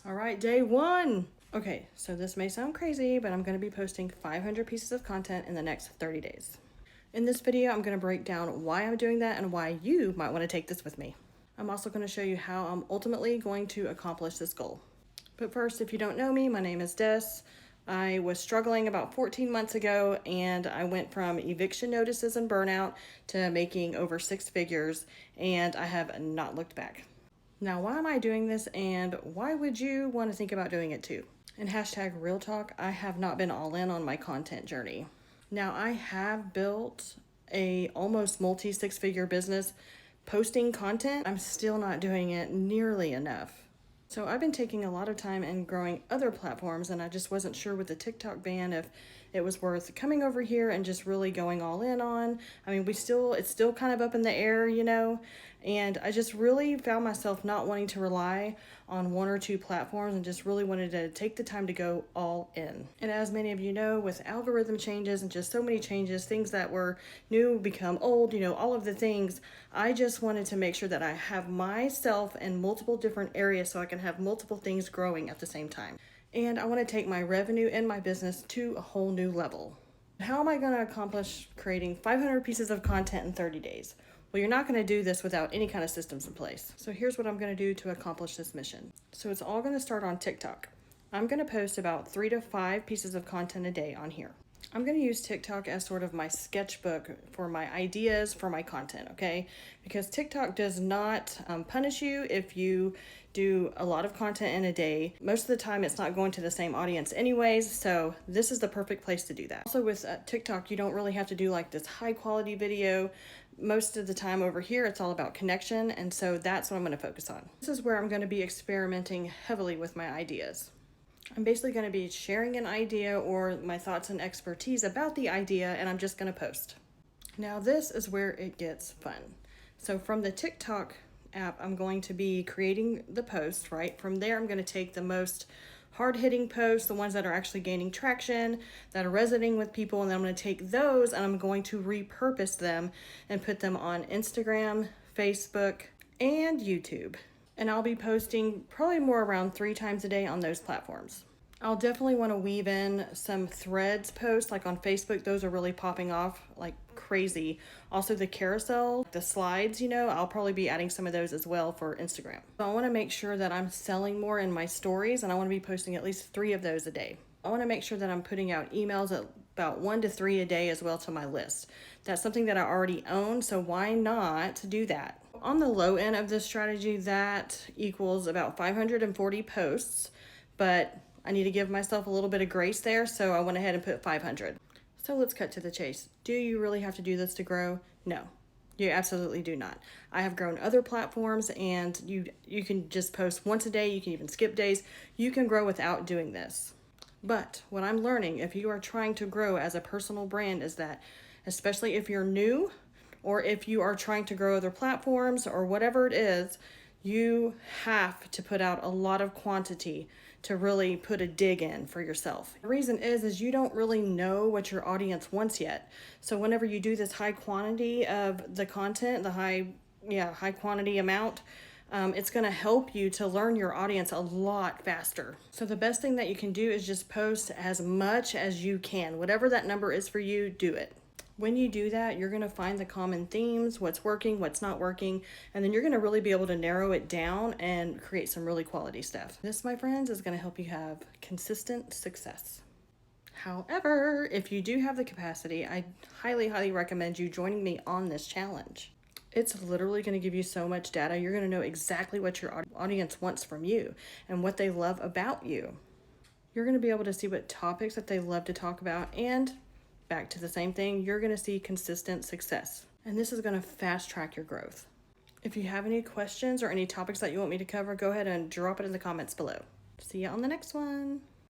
All right, day one. Okay, so this may sound crazy, but I'm going to be posting 500 pieces of content in the next 30 days. In this video, I'm going to break down why I'm doing that and why you might want to take this with me. I'm also going to show you how I'm ultimately going to accomplish this goal. But first, if you don't know me, my name is Des. I was struggling about 14 months ago, and I went from eviction notices and burnout to making over 6 figures, and I have not looked back. Now, why am I doing this, and why would you want to think about doing it too? And hashtag real talk, I have not been all in on my content journey. Now, I have built a almost multi 6-figure business posting content. I'm still not doing it nearly enough. So I've been taking a lot of time and growing other platforms, and I just wasn't sure with the TikTok ban if it was worth coming over here and just really going all in on. I mean, it's still kind of up in the air, and I just really found myself not wanting to rely on one or two platforms and just really wanted to take the time to go all in. And as many of you know, with algorithm changes and just so many changes, things that were new become old, all of the things, I just wanted to make sure that I have myself in multiple different areas so I can have multiple things growing at the same time. And I want to take my revenue and my business to a whole new level. How am I going to accomplish creating 500 pieces of content in 30 days? Well, you're not going to do this without any kind of systems in place. So here's what I'm going to do to accomplish this mission. So it's all going to start on TikTok. I'm going to post about 3 to 5 pieces of content a day on here. I'm going to use TikTok as sort of my sketchbook for my ideas for my content, okay? Because TikTok does not punish you if you do a lot of content in a day. Most of the time it's not going to the same audience anyways, so this is the perfect place to do that. Also with TikTok, you don't really have to do like this high quality video. Most of the time over here, it's all about connection, and so that's what I'm going to focus on. This is where I'm going to be experimenting heavily with my ideas. I'm basically going to be sharing an idea or my thoughts and expertise about the idea, and I'm just going to post. Now this is where it gets fun. So from the TikTok app, I'm going to be creating the post, right? From there, I'm going to take the most hard-hitting posts, the ones that are actually gaining traction, that are resonating with people, and then I'm going to take those and I'm going to repurpose them and put them on Instagram, Facebook, and YouTube. And I'll be posting probably more around 3 times a day on those platforms. I'll definitely want to weave in some threads posts, like on Facebook. Those are really popping off like crazy. Also the carousel, the slides, I'll probably be adding some of those as well for Instagram. So I want to make sure that I'm selling more in my stories, and I want to be posting at least 3 of those a day. I want to make sure that I'm putting out emails at about 1 to 3 a day as well to my list. That's something that I already own, so why not do that? On the low end of this strategy, that equals about 540 posts, but I need to give myself a little bit of grace there, so I went ahead and put 500. So let's cut to the chase. Do you really have to do this to grow? No, you absolutely do not. I have grown other platforms, and you can just post once a day. You can even skip days. You can grow without doing this. But what I'm learning, if you are trying to grow as a personal brand, is that, especially if you're new, or if you are trying to grow other platforms or whatever it is, you have to put out a lot of quantity to really put a dig in for yourself. The reason is you don't really know what your audience wants yet. So whenever you do this high quantity of the content, the high quantity amount, it's going to help you to learn your audience a lot faster. So the best thing that you can do is just post as much as you can. Whatever that number is for you, do it. When you do that, you're going to find the common themes, what's working, what's not working, and then you're going to really be able to narrow it down and create some really quality stuff. This, my friends, is going to help you have consistent success. However, if you do have the capacity, I highly, highly recommend you joining me on this challenge. It's literally going to give you so much data. You're going to know exactly what your audience wants from you and what they love about you. You're going to be able to see what topics that they love to talk about, and back to the same thing, you're going to see consistent success. And this is going to fast track your growth. If you have any questions or any topics that you want me to cover, go ahead and drop it in the comments below. See you on the next one.